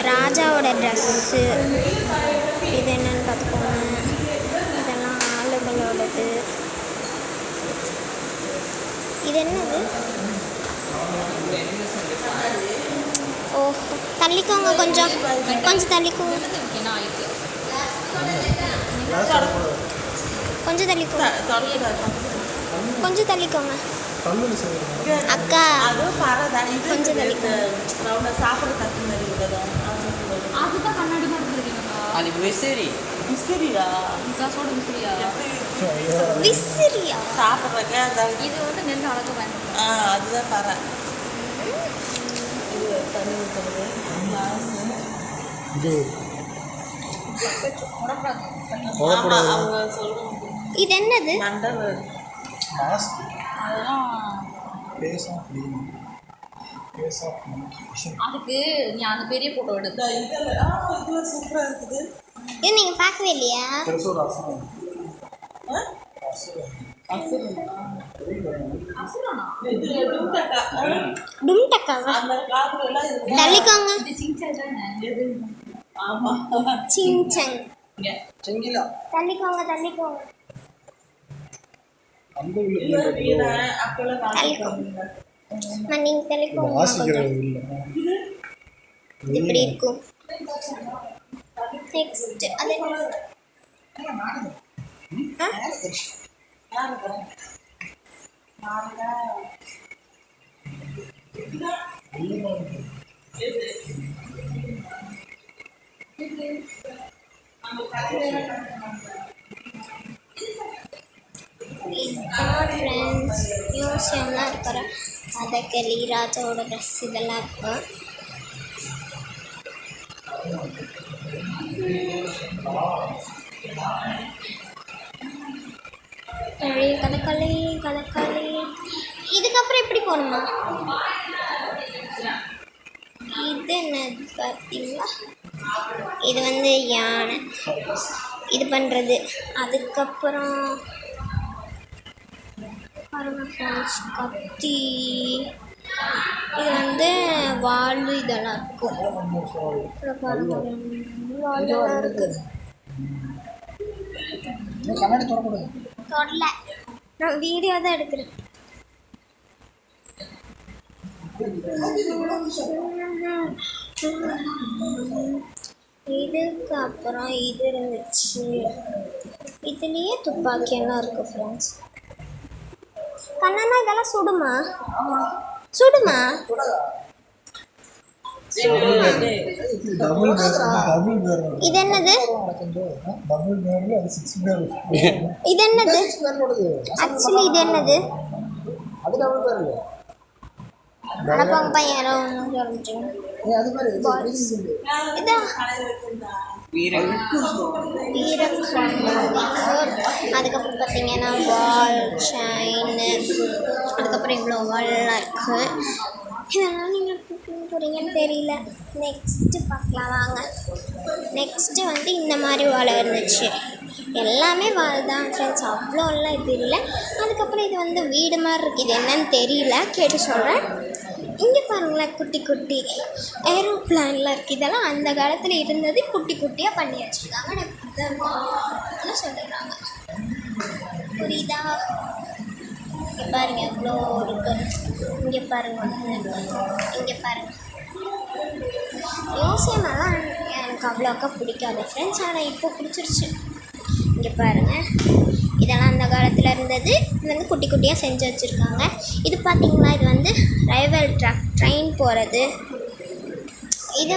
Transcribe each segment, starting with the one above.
ராஜாவோட ட்ரெஸ்ஸு. இது என்னன்னு பார்த்துக்கோங்க. இதெல்லாம் ஆளுகளோடது. இது என்னது? ஓ, தள்ளிக்கோங்க, கொஞ்சம் தள்ளிக்கோங்க, கொஞ்சம் தள்ளிக்கோங்க அக்கா, கொஞ்சம் தள்ளிக்கோங்க. விசிறியா சாப்பிட்றக்க இது வந்து நெல் அழகு அதுதான் பாரு. இது தண்ணி ஊற்றுறது அவங்க சொல்லுவாங்க. இது என்னது? மண்டல் அதுக்கு நீ அந்த பெரிய போட்டோ எடுத்து இதெல்லாம் சூப்பராக இருக்குது. இது நீங்கள் பார்க்கவே இல்லையா? தள்ளிக்கோங்க. சிங்சங். தள்ளிக்கோங்க. நீங்கள் தள்ளிக்கோங்க. இப்படி இருக்கும். நெக்ஸ்ட் அது ஃப்ரெண்ட்ஸ் மியூசியம்லாம் இருக்கிற கதகளி, ராஜாவோட ட்ரெஸ் இதெல்லாம் இருக்கும். கதகளி. இதுக்கப்புறம் எப்படி போகணுமா? இது என்னது பார்த்தீங்களா? இது வந்து யானை இது பண்ணுறது. அதுக்கப்புறம் கத்தி, இது வந்து வால் இதெல்லாம் இருக்கும். வால் இருக்குது. தொடல, நான் வீடியோ தான் எடுக்கிறேன். இதுக்கு அப்புறம் இது இருந்துச்சு. இதுலேயே துப்பாக்கியெல்லாம் இருக்குது ஃப்ரெண்ட்ஸ். கண்ணனா இதெல்லாம் சுடுமா? இது என்னது? ஆக்சுவலி இது என்னது? அடப்பாங்க பையன் அதுக்கப்புறம் பார்த்தீங்கன்னா வால் செயின், அதுக்கப்புறம் இவ்வளோ வால்லாம் இருக்குது. இதெல்லாம் நீங்கள் போகிறீங்கன்னு தெரியல. நெக்ஸ்ட்டு பார்க்கலாம் வாங்க. நெக்ஸ்ட்டு வந்து இந்த மாதிரி வாழை இருந்துச்சு. எல்லாமே வால் தான் ஃப்ரெண்ட்ஸ், அவ்வளோலாம் இது இல்லை. அதுக்கப்புறம் இது வந்து வீடு மாதிரி இருக்குது. இது என்னன்னு தெரியல, கேட்டு சொல்கிறேன். இங்கே பாருங்களேன், குட்டி ஏரோப்ளான்லாம் இருக்குது. இதெல்லாம் அந்த காலத்தில் இருந்தது, குட்டியாக பண்ணி வச்சுருக்காங்க. சொல்லிடுறாங்க, புரியுதா? இங்கே பாருங்க எவ்வளோ இருக்குது. இங்கே பாருங்கள். மியூசியமெல்லாம் எனக்கு அவ்வளோக்கா பிடிக்காது ஃப்ரெண்ட்ஸ், ஆனால் இப்போ பிடிச்சிருச்சு. இங்கே பாருங்கள், இதெல்லாம் அந்த காலத்தில் இருந்தது. இது வந்து குட்டியாக செஞ்சு வச்சுருக்காங்க. இது பார்த்திங்களா, இது வந்து ரயில்வே ட்ரெயின் போகிறது. இது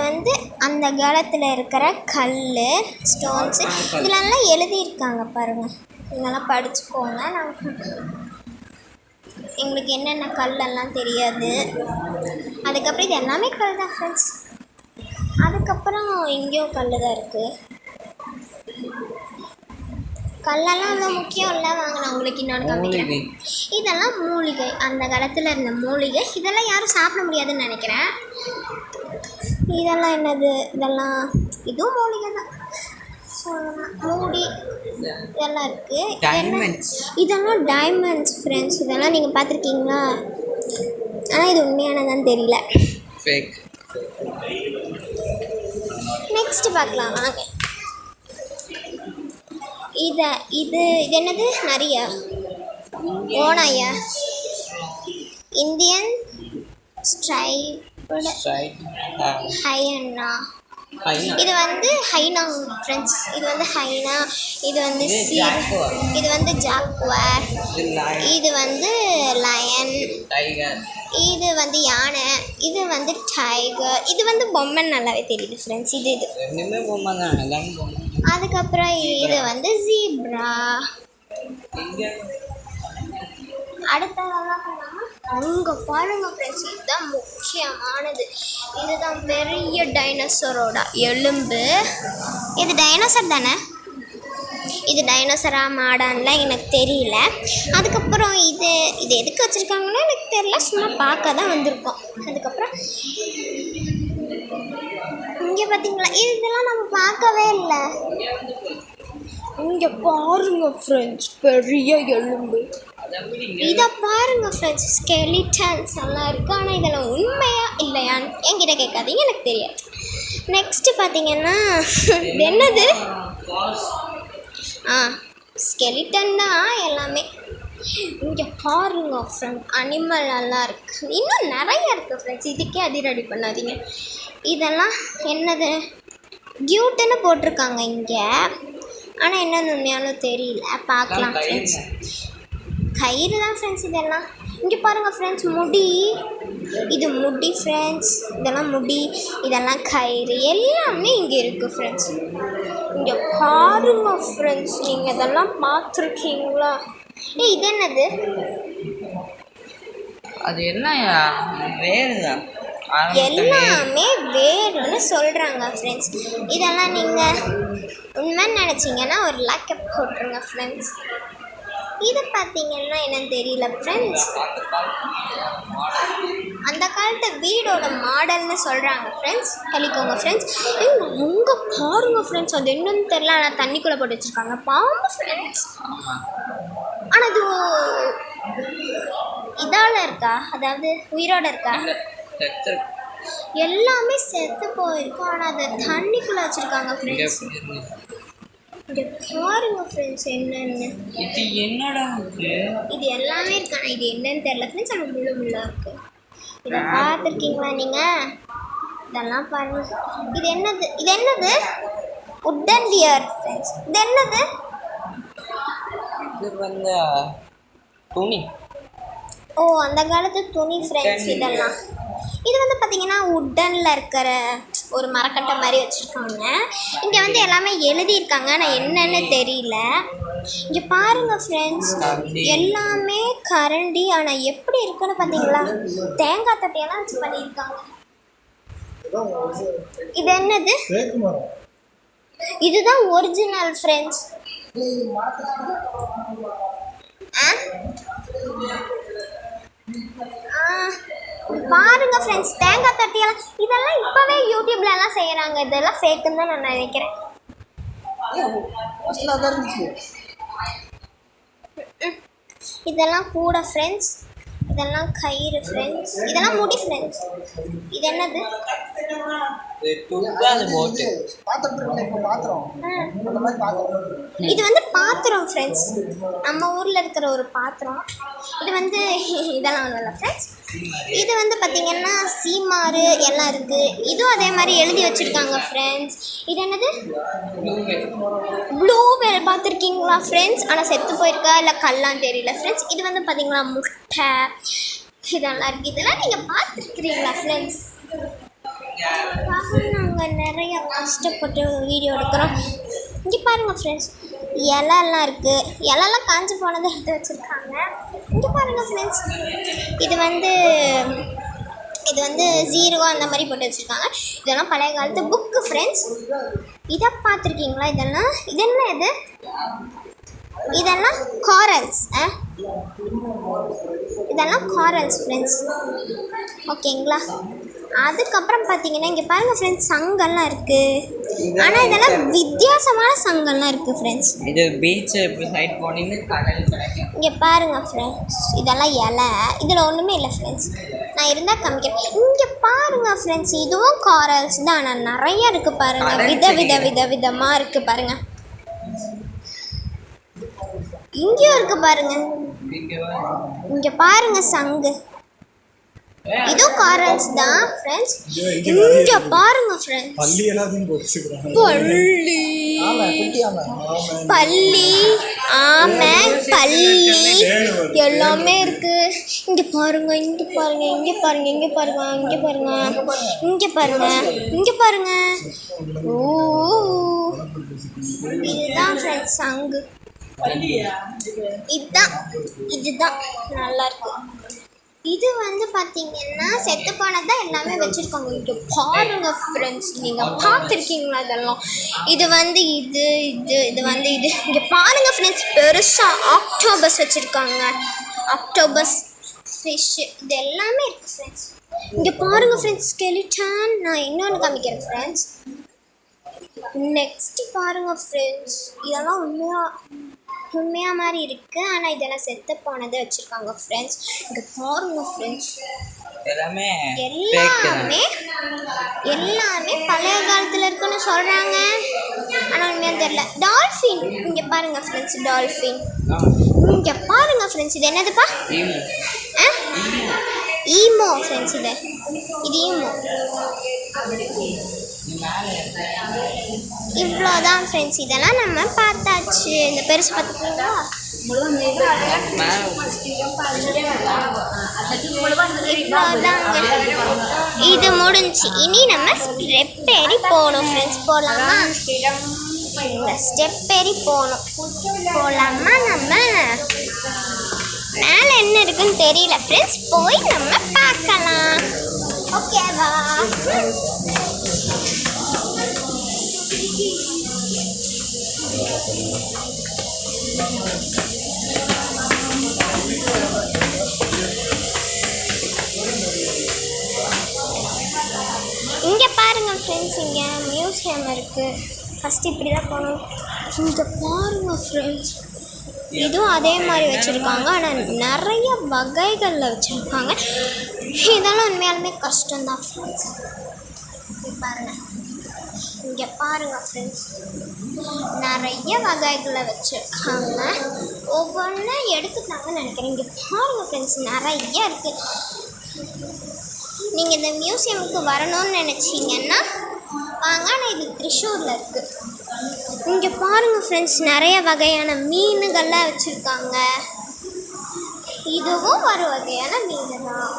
வந்து அந்த காலத்தில் இருக்கிற கல், ஸ்டோன்ஸு இதெல்லாம் எழுதியிருக்காங்க பாருங்கள். இதெல்லாம் படிச்சுக்கோங்க. எங்களுக்கு என்னென்ன கல்லெல்லாம் தெரியாது. அதுக்கப்புறம் இது எல்லாமே கல் தான் ஃப்ரெண்ட்ஸ். அதுக்கப்புறம் எங்கேயோ கல் தான் இருக்குது. கல்லெல்லாம் அவ்வளோ முக்கியம் இல்லை. வாங்க, நான் உங்களுக்கு இன்னொன்று காமிக்கிறேன். இதெல்லாம் மூலிகை, அந்த காலத்தில் இருந்த மூலிகை. இதெல்லாம் யாரும் சாப்பிட முடியாதுன்னு நினைக்கிறேன். இதெல்லாம் என்னது? இதுவும் மூலிகை தான். மூடி இதெல்லாம் இருக்குது. இதெல்லாம் டைமண்ட்ஸ் ஃப்ரெண்ட்ஸ். இதெல்லாம் நீங்கள் பார்த்துருக்கீங்களா? ஆனால் இது உண்மையானதான்னு தெரியல. நெக்ஸ்ட் பார்க்கலாம் வாங்க. இது இது என்னது? நிறைய ஓனாயா? Indian striped ஹைனா. இது வந்து ஹைனா ஃப்ரெண்ட்ஸ். இது வந்து ஹைனா. இது வந்து இது வந்து ஜாக்குவார். இது வந்து லயன். இது வந்து யானை. இது வந்து டைகர். இது வந்து பொம்மை நல்லாவே தெரியுது ஃப்ரெண்ட்ஸ். இது அதுக்கப்புறம் இது வந்து ஜீப்ரா. அடுத்ததெல்லாம் அங்கே பாருங்க ஃப்ரெண்ட்ஸ், இதுதான் முக்கியமானது. இதுதான் பெரிய டைனோசரோட எலும்பு. இது டைனோசர் தானே? இது டைனோசரா மாடான்லாம் எனக்கு தெரியல. அதுக்கப்புறம் இது இது எதுக்கு வச்சுருக்காங்கன்னா எனக்கு தெரியல, சும்மா பார்க்க தான் வந்திருக்கோம். அதுக்கப்புறம் இங்கே பார்த்தீங்களா, இதெல்லாம் நம்ம பார்க்கவே இல்லை. இங்கே பாருங்க ஃப்ரெண்ட்ஸ், பெரிய எலும்பு. இதை பாருங்க ஃப்ரெண்ட்ஸ், ஸ்கெலிட்டன்ஸ் எல்லாம் இருக்குது. ஆனால் இதெல்லாம் உண்மையா இல்லையான்னு என்கிட்ட கேட்காதீங்க, எனக்கு தெரியாது. நெக்ஸ்ட்டு பார்த்தீங்கன்னா என்னது? ஸ்கெலிட்டன் தான் எல்லாமே. இங்கே பாருங்க ஃப்ரெண்ட், அனிமல் எல்லாம் இருக்குது. இன்னும் நிறைய இருக்குது ஃப்ரெண்ட்ஸ், இதுக்கே அதிரடி பண்ணாதீங்க. இதெல்லாம் என்னது? கியூட்டுன்னு போட்டிருக்காங்க இங்கே, ஆனால் என்னென்னு உண்மையாலும் தெரியல. பார்க்கலாம் ஃப்ரெண்ட்ஸ். கயிறு தான் ஃப்ரெண்ட்ஸ் இதெல்லாம். இங்கே பாருங்கள் ஃப்ரெண்ட்ஸ், முடி. இது முடி ஃப்ரெண்ட்ஸ், இதெல்லாம் முடி. இதெல்லாம் கயிறு, எல்லாமே இங்கே இருக்குது ஃப்ரெண்ட்ஸ். இங்கே பாருங்க ஃப்ரெண்ட்ஸ், நீங்கள் இதெல்லாம் பார்த்துருக்கீங்களா? இது என்னது? அது என்ன வேறுதான், எல்லாமே வேறுன்னு சொல்கிறாங்க ஃப்ரெண்ட்ஸ். இதெல்லாம் நீங்கள் உண்மைன்னு நினச்சிங்கன்னா ஒரு லைக் போட்டுருங்க ஃப்ரெண்ட்ஸ். இது பார்த்தீங்கன்னா என்னன்னு தெரியல ஃப்ரெண்ட்ஸ். அந்த காலத்து வீடோட மாடல்னு சொல்கிறாங்க ஃப்ரெண்ட்ஸ். சொல்லிக்கோங்க ஃப்ரெண்ட்ஸ். அங்கே பாருங்க ஃப்ரெண்ட்ஸ், அது என்னன்னு தெரியல, ஆனால் தண்ணிக்குள்ளே போட்டு வச்சுருக்காங்க. பாம்பு ஃப்ரெண்ட்ஸ். ஆனால் அது இதால் இருக்கா, அதாவது உயிரோடு இருக்கா? எல்லாமே செத்து போயிருக்கு, ஆனால் அதை தண்ணிக்குள்ளே வச்சுருக்காங்க ஃப்ரெண்ட்ஸ். இங்கே பாருங்க ஃப்ரெண்ட்ஸ் என்னென்னு. இது என்னடா இது எல்லாமே இருக்கு, ஆனால் இது என்னன்னு தெரியல ஃப்ரெண்ட்ஸ். ஆனால் முள்ளு முள்ளாக இருக்குது. இதை பார்த்துருக்கீங்களா நீங்கள்? இதெல்லாம் பாருங்க. இது என்னது? இது என்னது? Wooden dear friends. இது என்னது? இது வந்து துணி. ஓ, அந்த காலத்து துணி ஃப்ரெண்ட்ஸ் இதெல்லாம். இது வந்து பார்த்தீங்கன்னா உட்டனில் இருக்கிற ஒரு மரக்கட்டை மாதிரி வச்சுருக்காங்க. இங்கே வந்து எல்லாமே எழுதியிருக்காங்க, ஆனால் என்னன்னு தெரியல. இங்கே பாருங்கள் ஃப்ரெண்ட்ஸ், எல்லாமே கரண்டி. ஆனால் எப்படி இருக்குன்னு பார்த்தீங்களா? தேங்காய் தட்டையெல்லாம் வச்சு பண்ணியிருக்காங்க. இது என்னது? இதுதான் ஒரிஜினல் ஃப்ரெண்ட்ஸ். பாருங்க ஃப்ரெண்ட்ஸ், தேங்காய் தட்டியெல்லாம் இதெல்லாம் இப்போவே யூடியூப்லலாம் செய்கிறாங்க. இதெல்லாம் ஃபேக்குன்னு தான் நான் நினைக்கிறேன். இதெல்லாம் கூட ஃப்ரெண்ட்ஸ். இதெல்லாம் கயிறு ஃப்ரெண்ட்ஸ். இதெல்லாம் முடி ஃப்ரெண்ட்ஸ். இது என்னது? இது வந்து பாத்திரம் ஃப்ரெண்ட்ஸ், நம்ம ஊரில் இருக்கிற ஒரு பாத்திரம். இது வந்து இதெல்லாம் ஒன்றும் இல்லை ஃப்ரெண்ட்ஸ். இது வந்து பார்த்திங்கன்னா சீமாறு எல்லாம் இருக்குது. இதுவும் அதே மாதிரி எழுதி வச்சுருக்காங்க ஃப்ரெண்ட்ஸ். இது என்னது? ப்ளூ வேல் பார்த்துருக்கீங்களா ஃப்ரெண்ட்ஸ்? ஆனால் செத்து போயிருக்கா இல்லை கல்லான்னு தெரியல ஃப்ரெண்ட்ஸ். இது வந்து பார்த்திங்களா முட்டை இதெல்லாம் இருக்குது. இதெல்லாம் நீங்கள் பார்த்துருக்குறீங்களா ஃப்ரெண்ட்ஸ்? நாங்கள் நிறைய கஷ்டப்பட்டு வீடியோ எடுக்கிறோம். இங்கே பாருங்கள் ஃப்ரெண்ட்ஸ், இலெல்லாம் இருக்குது. இலெல்லாம் காஞ்சி போனதை எடுத்து வச்சுருக்காங்க. இங்கே பாருங்கள் ஃப்ரெண்ட்ஸ், இது வந்து ஜீரோ அந்த மாதிரி போட்டு வச்சுருக்காங்க. இதெல்லாம் பழைய காலத்து புக்கு ஃப்ரெண்ட்ஸ். இதை பார்த்துருக்கீங்களா? இதெல்லாம் இது என்ன? இது இதெல்லாம் காரல்ஸ். இதெல்லாம் காரல்ஸ் ஃப்ரெண்ட்ஸ். ஓகேங்களா? அதுக்கப்புறம் பார்த்தீங்கன்னா இங்கே பாருங்கள் ஃப்ரெண்ட்ஸ், சங்கெல்லாம் இருக்குது. ஆனால் இதெல்லாம் வித்தியாசமான சங்கெல்லாம் இருக்குது ஃப்ரெண்ட்ஸ். இது பீச் சைட் போனீங்கன்னா கடல் கிடைக்கும். இங்கே பாருங்கள் ஃப்ரெண்ட்ஸ், இதெல்லாம் இலை. இதில் ஒன்றுமே இல்லை ஃப்ரெண்ட்ஸ். நான் இருந்தால் காமிக்கிறேன். இங்கே பாருங்கள் ஃப்ரெண்ட்ஸ், இதுவும் காரல்ஸ் தான். ஆனால் நிறைய இருக்குது பாருங்கள். விதமாக இருக்குது பாருங்கள். இங்கேயும் இருக்குது பாருங்கள். இங்கே பாருங்கள் சங்கு. இதுவும் காரல்ஸ் தான் ஃப்ரெண்ட்ஸ். இங்கே பாருங்க ஃப்ரெண்ட்ஸ், பல்லி ஆமை பல்லி எல்லாமே இருக்கு. இங்கே பாருங்க, இங்கே பாருங்க, இங்கே பாருங்க, இங்கே பாருங்க, இங்கே பாருங்க, இங்கே பாருங்க, இங்கே பாருங்க. ஓ, இதுதான் ஃப்ரெண்ட்ஸ் சங்கு. இதுதான் நல்லா இருக்கு. இது வந்து பார்த்தீங்கன்னா செத்து போனதான் எல்லாமே வச்சுருக்காங்க. இங்கே பாருங்க ஃப்ரெண்ட்ஸ், நீங்கள் பார்த்துருக்கீங்களா இதெல்லாம்? இது வந்து இது வந்து இங்கே பாருங்கள் ஃப்ரெண்ட்ஸ், பெருசாக ஆக்டோபஸ் வச்சுருக்காங்க. ஆக்டோபஸ் ஃபிஷ்ஷு இது எல்லாமே இருக்குது ஃப்ரெண்ட்ஸ். இங்கே பாருங்கள் ஃப்ரெண்ட்ஸ், ஸ்கெலிட்டன். நான் இன்னொன்று காமிக்கிறேன் ஃப்ரெண்ட்ஸ். நெக்ஸ்ட்டு பாருங்கள் ஃப்ரெண்ட்ஸ், இதெல்லாம் உண்மையாக மாதிரி இருக்குது. ஆனால் இதெல்லாம் செத்து போனதை வச்சுருக்காங்க ஃப்ரெண்ட்ஸ். இங்கே பாருங்க ஃப்ரெண்ட்ஸ், எல்லாமே பழைய காலத்தில் இருக்குன்னு சொல்கிறாங்க. ஆனால் உண்மையாக தெரியல. டால்ஃபின் இங்கே பாருங்கள் ஃப்ரெண்ட்ஸ், டால்ஃபின். இங்கே பாருங்கள் ஃப்ரெண்ட்ஸ், இது என்னதுப்பா? ஈமோ ஃப்ரெண்ட்ஸ். இது ஈமோ. இவ்வளோதான் ஃப்ரெண்ட்ஸ். இதெல்லாம் நம்ம பார்த்தாச்சு. இந்த பெருசு பார்த்துக்கோங்களா? இவ்வளோதாங்க, இது முடிஞ்சு. இனி நம்ம ஸ்டெப் ஏறி போகணும் ஃப்ரெண்ட்ஸ். போகலாமா? ஸ்டெப் ஏறி போகலாமா? நம்ம மேலே என்ன இருக்குன்னு தெரியல ஃப்ரெண்ட்ஸ், போய் நம்ம பார்க்கலாம். ஓகேவா? இங்கே பாருங்கள் ஃப்ரெண்ட்ஸ், இங்கே மியூசியம் இருக்குது. ஃபஸ்ட்டு இப்படி தான் போகணும். இங்கே பாருங்கள் ஃப்ரெண்ட்ஸ், இதுவும் அதே மாதிரி வச்சுருக்காங்க. ஆனால் நிறைய வகைகளில் வச்சுருக்காங்க. இதெல்லாம் உண்மையாலுமே கஷ்டம்தான் ஃப்ரெண்ட்ஸ். பாருங்கள், இங்கே பாருங்கள் ஃப்ரெண்ட்ஸ், நிறைய வகைகளை வச்சுருக்காங்க. ஒவ்வொன்றும் எடுத்துட்டாங்கன்னு நினைக்கிறேன். இங்கே பாருங்கள் ஃப்ரெண்ட்ஸ், நிறைய இருக்குது. நீங்கள் இந்த மியூசியமுக்கு வரணும்னு நினச்சிங்கன்னா வாங்க. ஆனால் இது திரிஷூரில் இருக்குது. இங்கே பாருங்கள் ஃப்ரெண்ட்ஸ், நிறைய வகையான மீன்கள்லாம் வச்சுருக்காங்க. இதுவும் ஒரு வகையான மீன் தான்.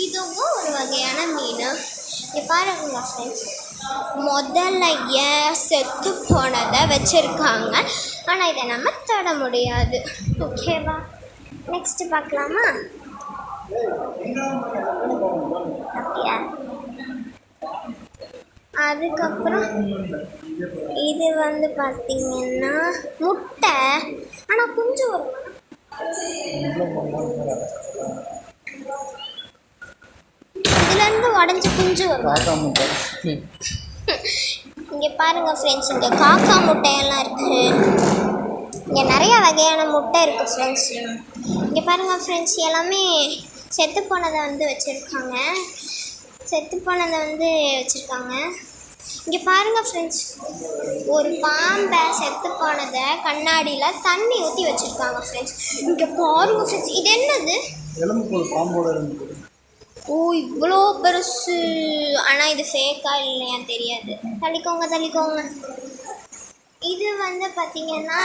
இதுவும் ஒரு வகையான மீன். இங்கே பாருங்க ஃப்ரெண்ட்ஸ், முதல்ல செத்து போனதை வச்சுருக்காங்க. ஆனால் இதை நம்ம தொட முடியாது. ஓகேவா? நெக்ஸ்ட்டு பார்க்கலாமா? அப்படியா? அதுக்கப்புறம் இது வந்து பார்த்திங்கன்னா முட்டை. ஆனால் குஞ்சு வரும். இதுலேருந்து உடஞ்சி குஞ்சு வரும். இங்கே பாருங்கள் ஃப்ரெண்ட்ஸ், இங்கே காக்கா முட்டையெல்லாம் இருக்குது. இங்கே நிறையா வகையான முட்டை இருக்குது ஃப்ரெண்ட்ஸ். இங்கே பாருங்கள் ஃப்ரெண்ட்ஸ், எல்லாமே செத்து போனதை வந்து வச்சுருக்காங்க. இங்கே பாருங்கள் ஃப்ரெண்ட்ஸ், ஒரு பாம்பை செத்து போனதை கண்ணாடியில் தண்ணி ஊற்றி வச்சுருக்காங்க ஃப்ரெண்ட்ஸ். இங்கே பாருங்கள் ஃப்ரெண்ட்ஸ், இது என்னது? ஓ, இவ்வளோ பெருசு. ஆனால் இது ஃபேக்கா இல்லையான்னு தெரியாது. தள்ளிக்கோங்க. இது வந்து பார்த்திங்கன்னா